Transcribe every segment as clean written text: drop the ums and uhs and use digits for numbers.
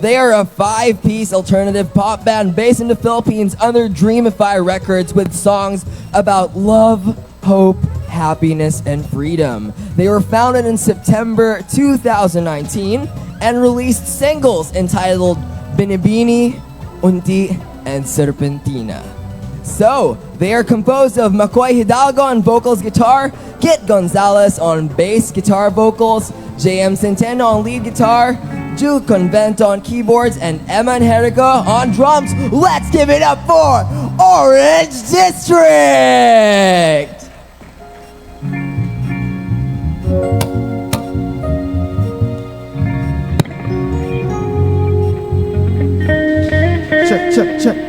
They are a 5-piece alternative pop band based in the Philippines under Dreamify Records with songs about love, hope, happiness, and freedom. They were founded in September 2019 and released singles entitled Binibini, Unti, and Serpentina. So, they are composed of Makoy Hidalgo on vocals guitar, Kit Gonzalez on bass guitar vocals, JM Centeno on lead guitar, Jude Convento on keyboards, and Emma Herrico on drums. Let's give it up for Orange District! Check.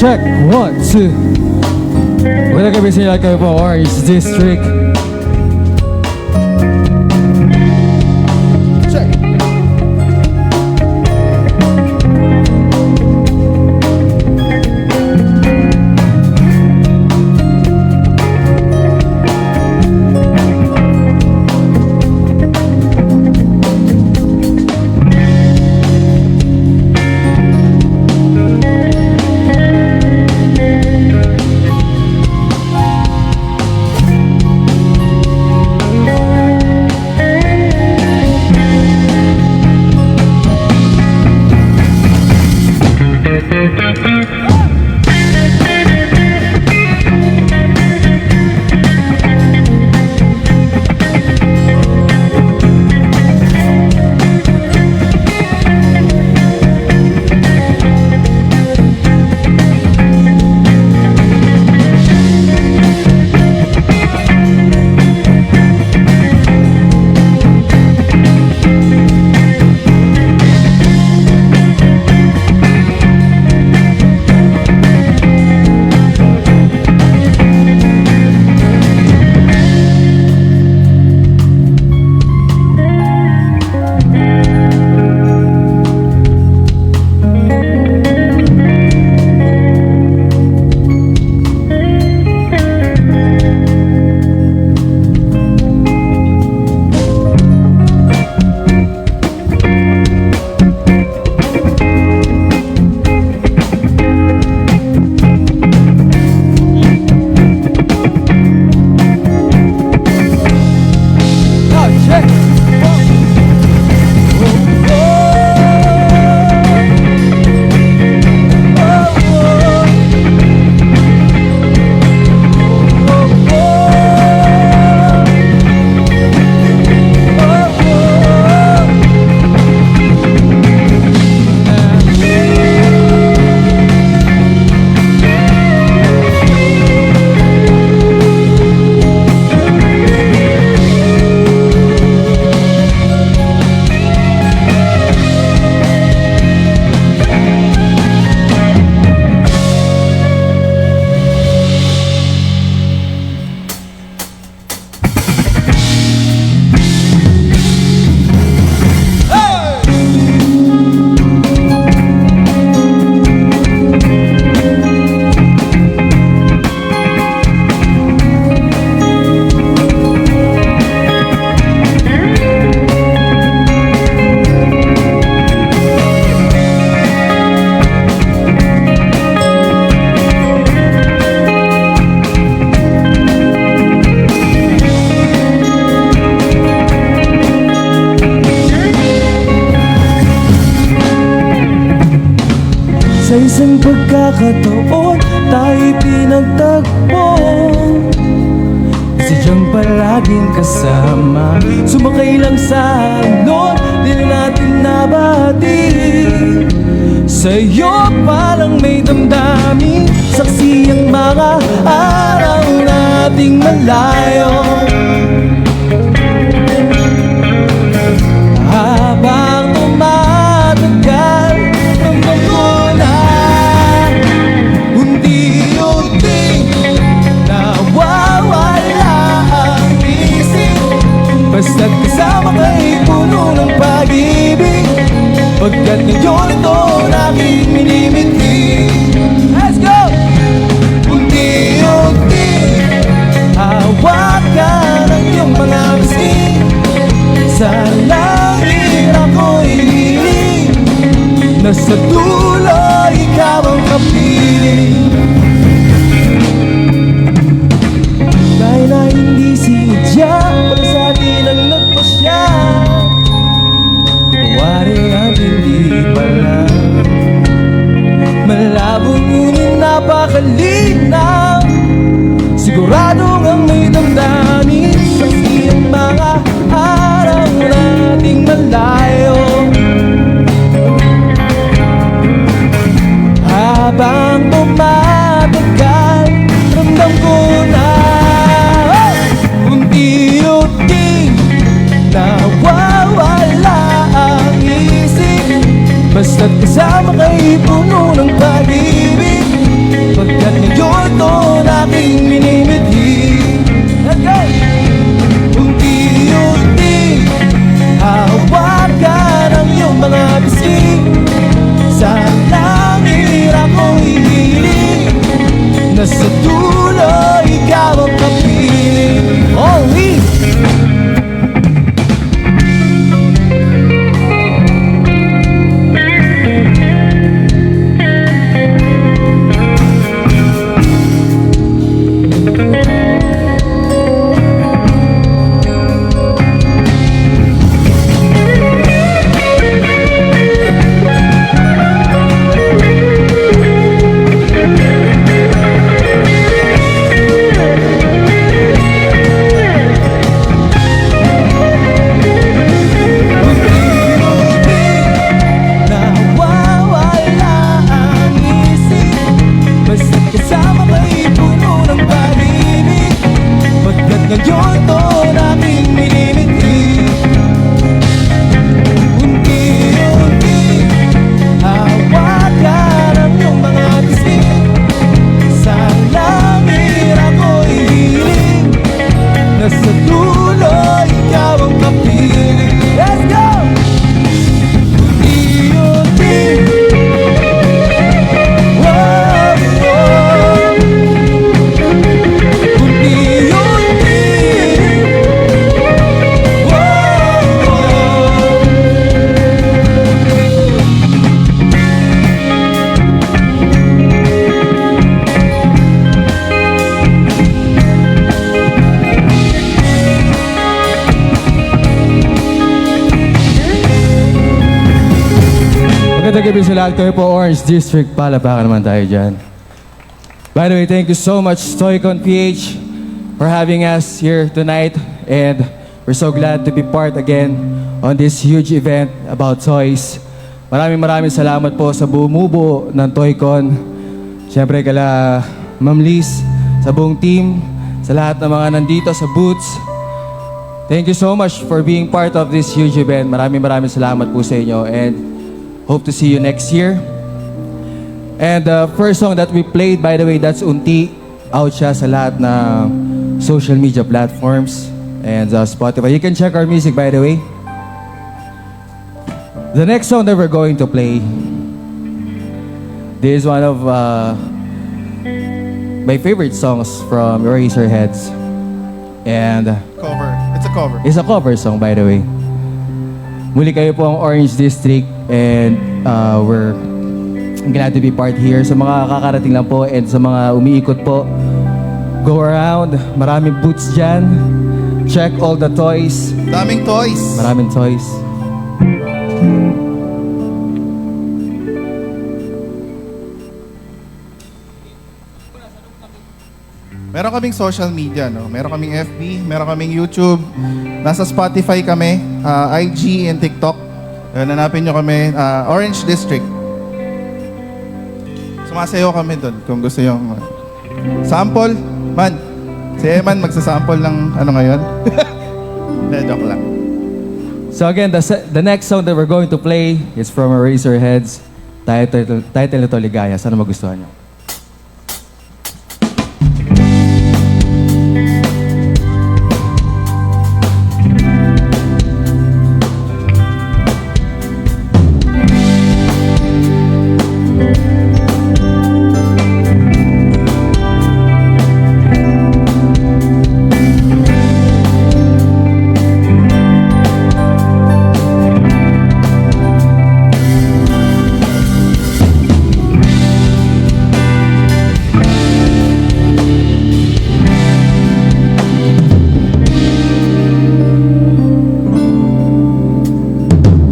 Check, 1, 2. Wala kami sila kayo po, Orange District. Check. Sa isang pagkakataon, tayo'y pinagtagpo. laging kasama. Sumakay lang sa alon, di na natin nabati. Sa'yo palang may damdamin, saksi ang mga araw nating malayo. Habang tumatagal, ramdam ko na unti-unti nawawala ang isip. Basta't kasama ka'y puno ng pag-ibig, pagkat ngayon ito aking minimithi. Let's go! Unti-unti hawakan ang iyong mga bisi. Sa langit ako'y hiling, nasa dulo ikaw ang kapiling. Dahil na hindi sinadya, para sa atin ang nagpasya. Wari ang hindi pala, malabo ngunit napakalinaw. Siguradong ang may damdamin, saksi ang mga araw nating malayo. Habang tumatagal, ramdam ko na unti-unti nawawala ang isip. Basta't kasama ka'y puno ng pag-ibig, pagkat ngayon ito aking minimithi. Let's go! Unti-unti hawakan ang iyong mga bisi. Sa langit ako'y hiling, nasa dulo ikaw ang kapiling. Only Magandang gabi sa lahat, kayo po Orange District. Palapakan naman tayo dyan. By the way, thank you so much Toycon PH for having us here tonight, and we're so glad to be part again on this huge event about toys. Maraming salamat po sa bumubuo ng Toycon. Siyempre kala Ma'am Liz, sa buong team, sa lahat ng mga nandito sa booths. Thank you so much for being part of this huge event. Maraming salamat po sa inyo, and hope to see you next year. And the first song that we played, by the way, that's Unti. Out siya sa lahat na social media platforms and Spotify. You can check our music, by the way. The next song that we're going to play, this is one of my favorite songs from Eraserheads. And Cover. It's a cover. it's a cover song, by the way. Muli kayo po ang Orange District, and we're glad to be part here. Sa mga kakarating lang po and sa mga umiikot po, go around. Maraming booths dyan. Check all the toys. Daming toys. Maraming toys. Meron kaming social media, no? Meron kaming FB, meron kaming YouTube. Nasa Spotify kami, IG and TikTok. Nanapin nyo kami, Orange District. Sumasayaw kami doon kung gusto yung sample. Man, si Eman magsasample ng ano ngayon. Joke lang. So again, the next song that we're going to play is from Eraserheads. Title nito Ligaya. Sana magustuhan nyo.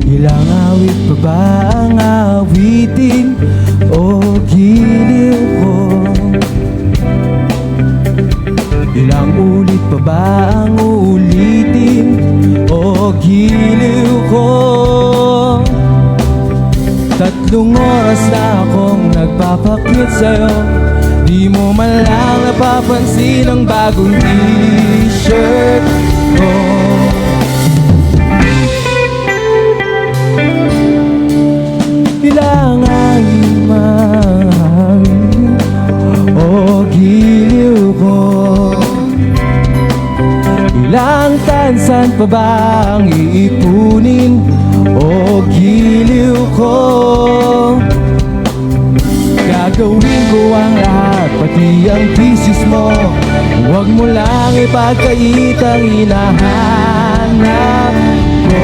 Ilang awit pa ba ang awitin o giliw ko? Ilang ulit pa ba ang ulitin o giliw ko? 3 oras na akong nagpapakyut sa'yo, di mo man lang napapansin ang bagong t-shirt ko. Ilang aking mahalin o giliw ko? Ilang tansan pa ba ang iipunin o giliw ko? Gagawin ko ang lahat, pati ang thesis mo. Huwag mo lang ipagkait ang hinahanap ko.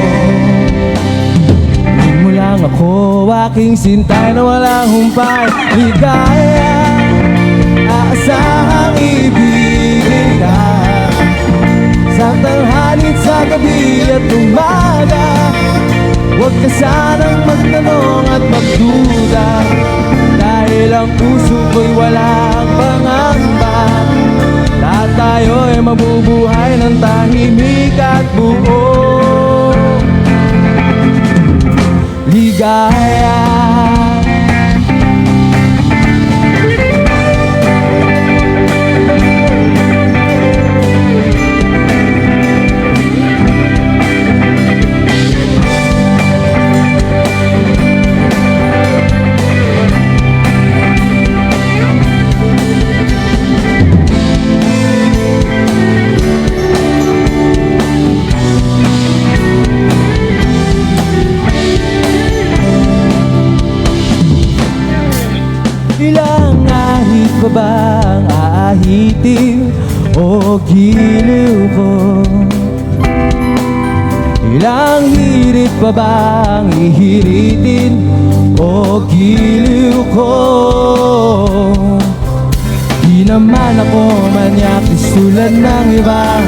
Mo lang ako, aking sintay na walang humpay. Ligaya, aasahang ibigin ka sa tanghalit, sa gabi at umaga. Huwag ka sanang magtanong at magduda, dahil ang puso ko'y walang pangamba. Lahat tayo ay mabubuhay ng tahimik at buo. Ligaya. Ilang ahit pa ba ang aahitin o giliw ko? Ilang hirit pa ba ang ihiritin o giliw ko? Di naman ako manyakis tulad ng iba.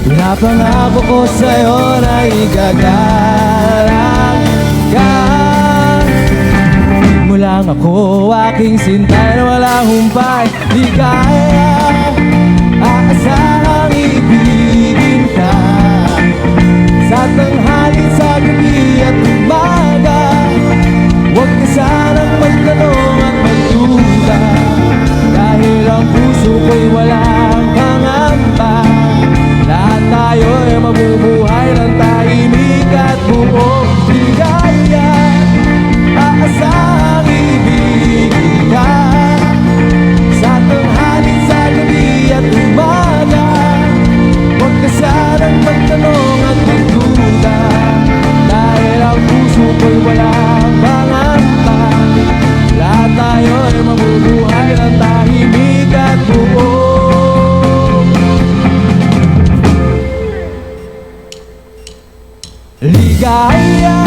Pinapangako ko sa'yo na igagalang ka. Mo lang ako, aking sintay na walang humpay. Ligaya, aasahang ibigin ka sa tanghalit, sa gabi at umaga. Huwag ka sanang magtanong at magduda, dahil ang puso ko'y walang pangamba. Lahat tayo ay mabubuhay ng tahimik at buo. Ligaya, aasahang ibigin ka sa tanghalit, sa gabi at umaga. Huwag ka sanang magtanong at magduda, dahil ang puso ko'y walang pangamba. Lahat tayo ay mabubuhay ng tahimik at buo. Ligaya.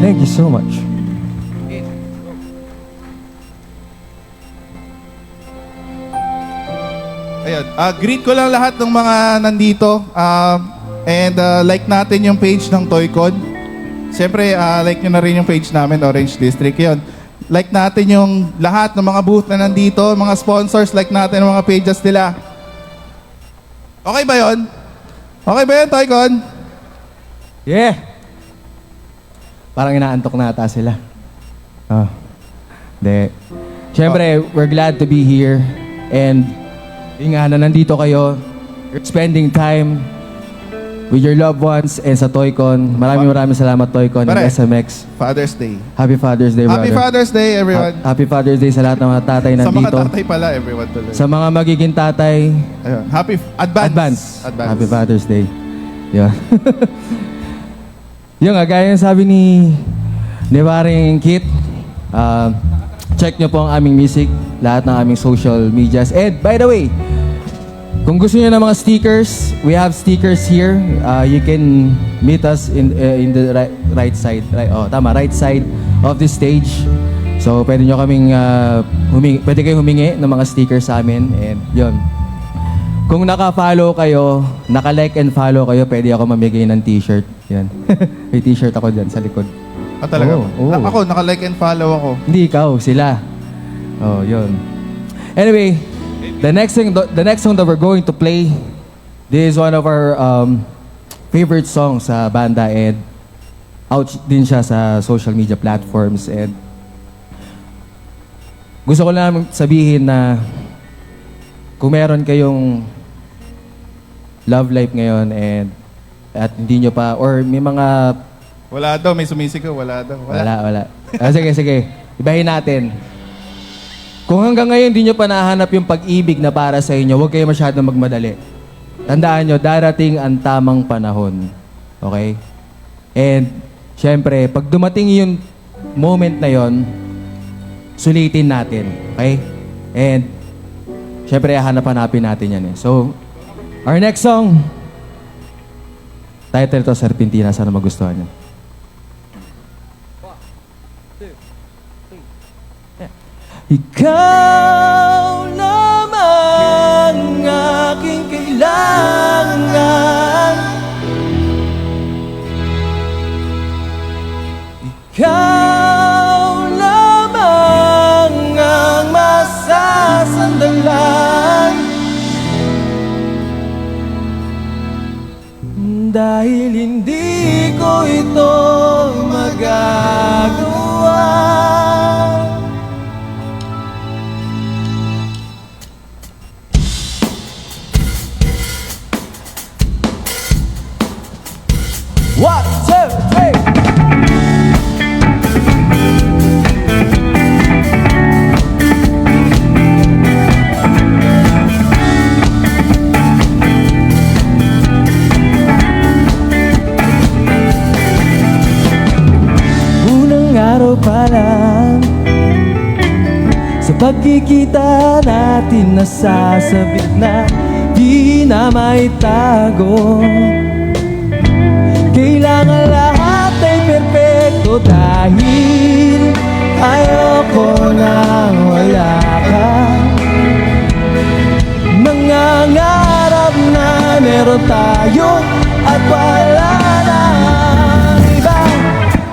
Thank you so much. Ayun. Greet ko lang lahat ng mga nandito. And like natin yung page ng Toycon. Siyempre, like nyo na rin yung page namin, Orange District. Yun. Like natin yung lahat ng mga booth na nandito, mga sponsors, like natin ang mga pages nila. Okay ba yun? Okay ba yun, Toycon? Yeah! Parang inaantok na ata sila. Oh. De. Siyempre, we're glad to be here. And, yun nga na nandito kayo. You're spending time with your loved ones and sa Toycon. Maraming salamat, Toycon and Pare. SMX. Father's Day. Happy Father's Day, brother. Happy Father's Day, everyone. Happy Father's Day sa lahat ng mga tatay Sa mga nandito. tatay pala, everyone tuloy. Sa mga magiging tatay, Ayun. Happy advance. Happy Father's Day. Yun. Yung nga, gaya ng sabi ni Paring Kit, check nyo po ang aming music, lahat ng aming social medias. And by the way, kung gusto niyo ng mga stickers, we have stickers here. You can meet us in the right side. Right side of the stage. So, pwede nyo kaming pwede kayong humingi ng mga stickers sa amin. And yun. Kung naka-follow kayo, naka-like and follow kayo, pwede ako mamigay ng t-shirt. Yan. May t-shirt ako dyan sa likod. Talaga? Oo. Ako, naka-like and follow ako. Hindi ikaw, sila. Oh, yun. Anyway, the next song that we're going to play, this is one of our favorite songs sa banda and out din siya sa social media platforms and gusto ko lang sabihin na kung meron kayong love life ngayon and at hindi nyo pa or may mga Wala daw, may sumisigaw. Wala daw. wala. Sige. Ibahin natin. Kung hanggang ngayon hindi nyo pa nahanap yung pag-ibig na para sa inyo, huwag kayo masyadong magmadali. Tandaan nyo, darating ang tamang panahon. Okay? And, syempre, pag dumating yung moment na yon, sulitin natin. Okay? And, syempre, hanap-hanapin natin yan eh. So, our next song, title to Serpentina. Sana magustuhan nyo. Ikaw lamang aking kailangan. Ikaw lamang ang masasandalan. Dahil hindi ko ito magagawa. One, two, three. Unang araw pa lang sa pagkikita natin nasasabik na di na maitago. Kailangan lahat ay perpekto dahil ayoko nang wala ka. Mangangarap na meron tayo at wala nang iba.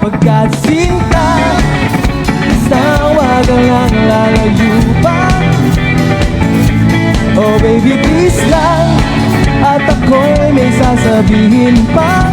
Pagkat sinta, isang wagang ang lalayo pa. Oh baby please lang, at ako'y may sasabihin pa.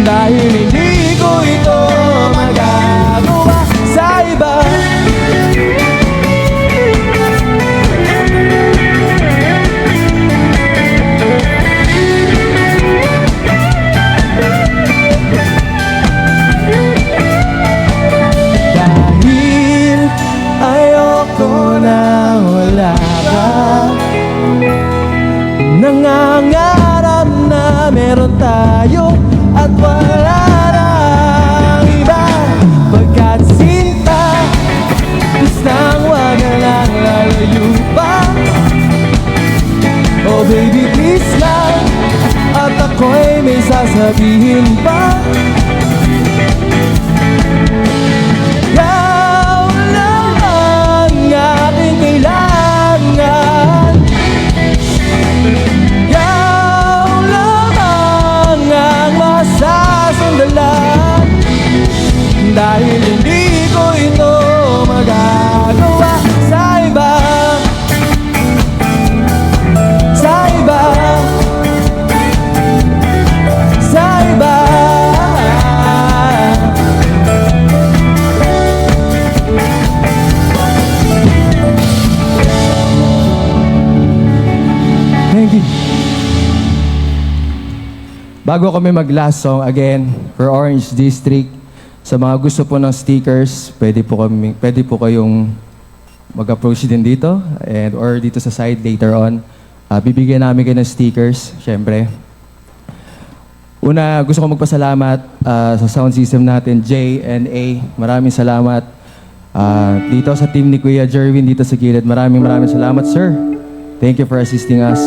Dahil hindi ko ito magagawa sa iba. Dahil ayoko na wala ka, nangangarap na meron tayo at wala nang iba. Pagkat sinta, gustang wag na lang lalayo pa. Oh baby please lang, at ako'y may sasabihin pa. Ikaw lang ang aking kailangan, ikaw lang ang masasandalan. Dahil hindi ko ito magagawa sa iba, sa iba, sa iba. Thank you. Bago kami mag-last song, again, for Orange District, sa mga gusto po ng stickers, pwede po kayong mag-approach din dito or dito sa side later on. Bibigyan namin kayo ng stickers, syempre. Una, gusto ko magpasalamat sa sound system natin, J and A. Maraming salamat. Dito sa team ni Kuya Jerwin, dito sa gilid, maraming salamat, sir. Thank you for assisting us.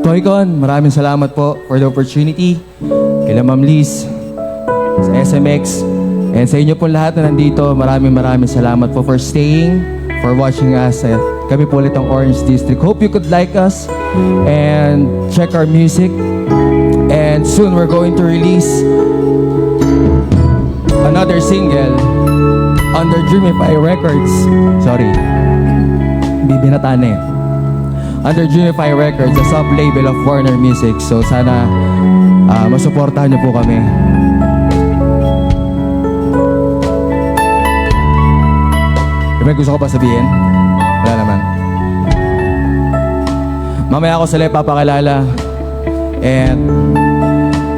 Toycon, maraming salamat po for the opportunity. Kila Ma'am Liz, sa SMX, and sa inyo po lahat na nandito, maraming salamat po for staying, for watching us. Kami po ulit ang Orange District. Hope you could like us and check our music. And soon we're going to release another single under Dreamify Records. Sorry, bibinataan na eh. Under Dreamify Records, a sub-label of Warner Music. So sana masuportahan niyo po kami. May gusto ko pa sabihin? Wala naman. Mamaya ako sila papakilala. And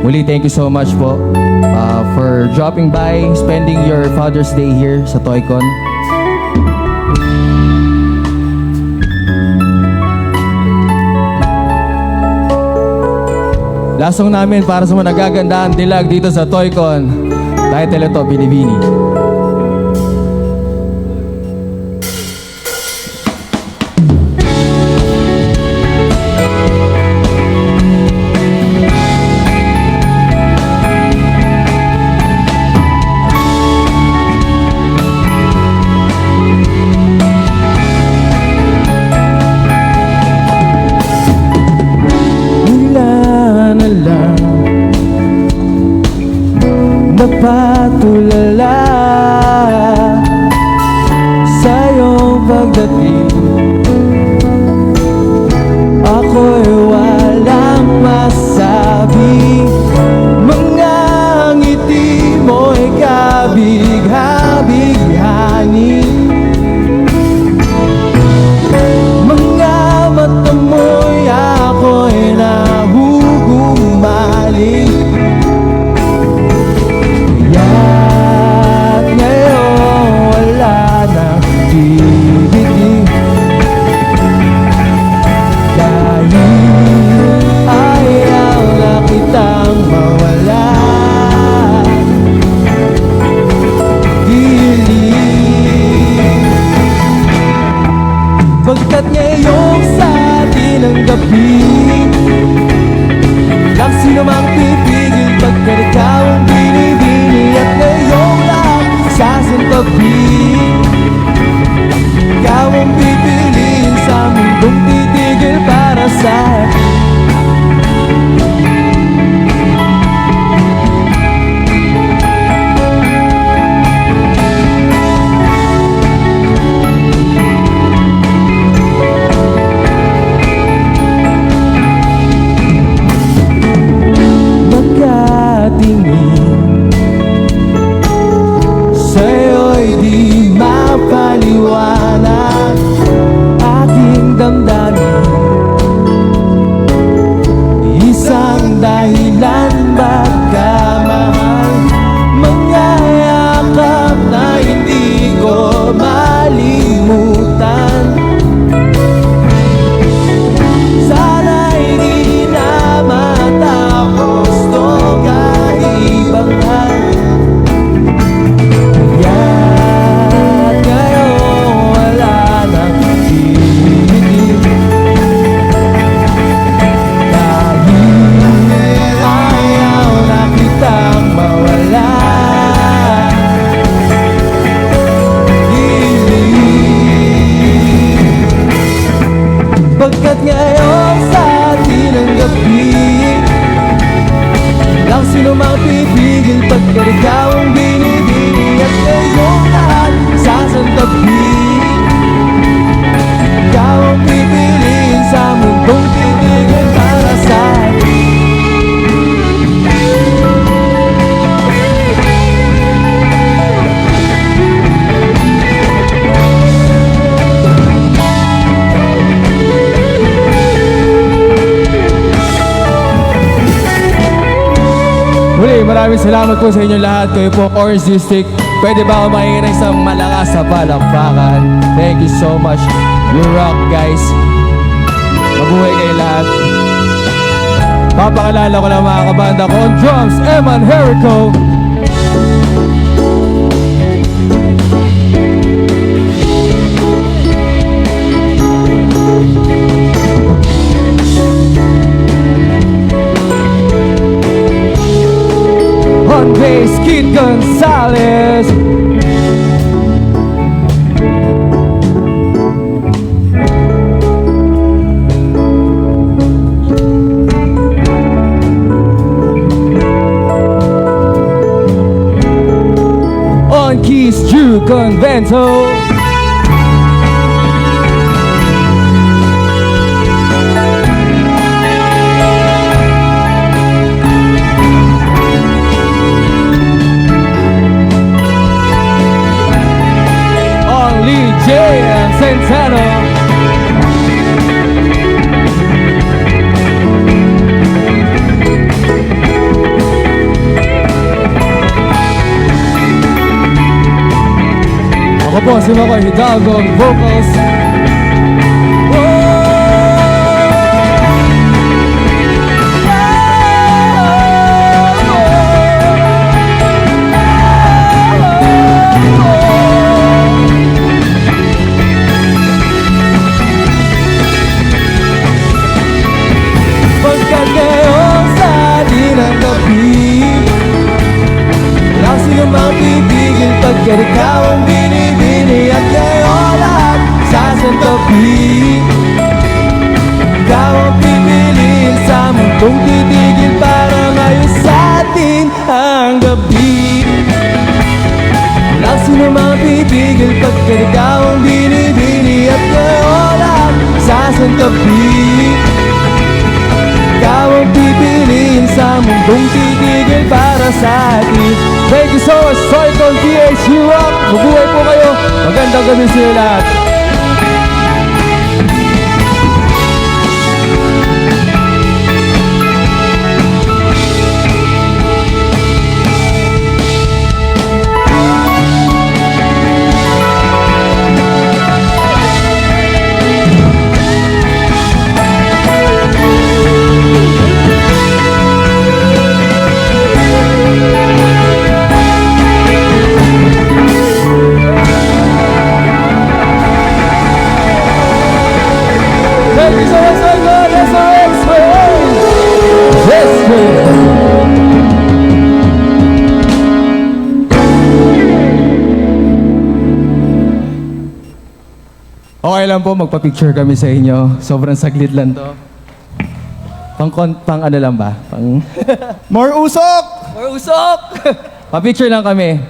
muli, thank you so much po for dropping by, spending your Father's Day here sa Toycon. Last song namin para sa mga nagagandaan dilag dito sa Toycon. Title ito, Binibini. Napatulala sa iyong pagdating, ako'y walang masabi. Mga ngiti mo'y kabig-habig-hani, mga mata mo'y ako'y nahuhumaling. sino mang pipigil pagkat ikaw ang binibini at ngayong lahat sasantabi. Ikaw ang pipiliin sa mundong titigil para sa akin. Muli, maraming salamat po sa inyong lahat. Kayo po, Orange District. Pwede ba ako makikinig ng isang malakas sa palakpakan? Thank you so much. You rock, guys. Mabuhay kayo lahat. Papakalala ko lang mga kabanda ko. On drums, Eman Jericho. On bass, Kid Gonzalez. On keys, Drew Convento. Jay and Santana. Ako po si Makoy Hidalgo on vocals. Pagkat ikaw ang binibini at ngayon lahat sasantabi. Ikaw ang pipiliin sa mundong titigil para ngayon sa atin ang gabi. Walang sino mang pipigil pagkat ikaw ang binibini at ngayon lahat sasantabi. Ikaw ang pipiliin sa mundong titigil para sa atin. Thank you so much, Soyton PH Rock. Mabuhay po kayo. Magandang gabi sa lahat. Thank you so much, Soyton. SRX for Okay lang po, magpa-picture kami sa inyo. Sobrang saglit lang to. Pang ano lang ba? Pang More usok! More usok! Pa-picture lang kami.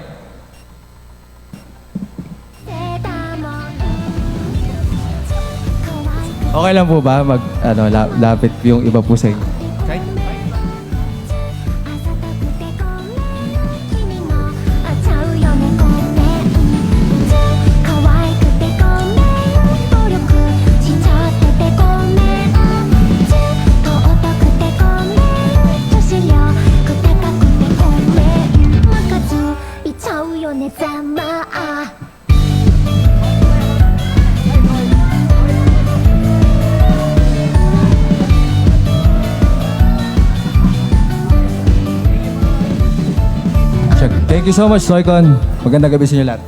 Okay lang po ba? Lapit yung iba po sa inyo. Thank you so much, Soyton. Magandang gabi sa inyo lahat.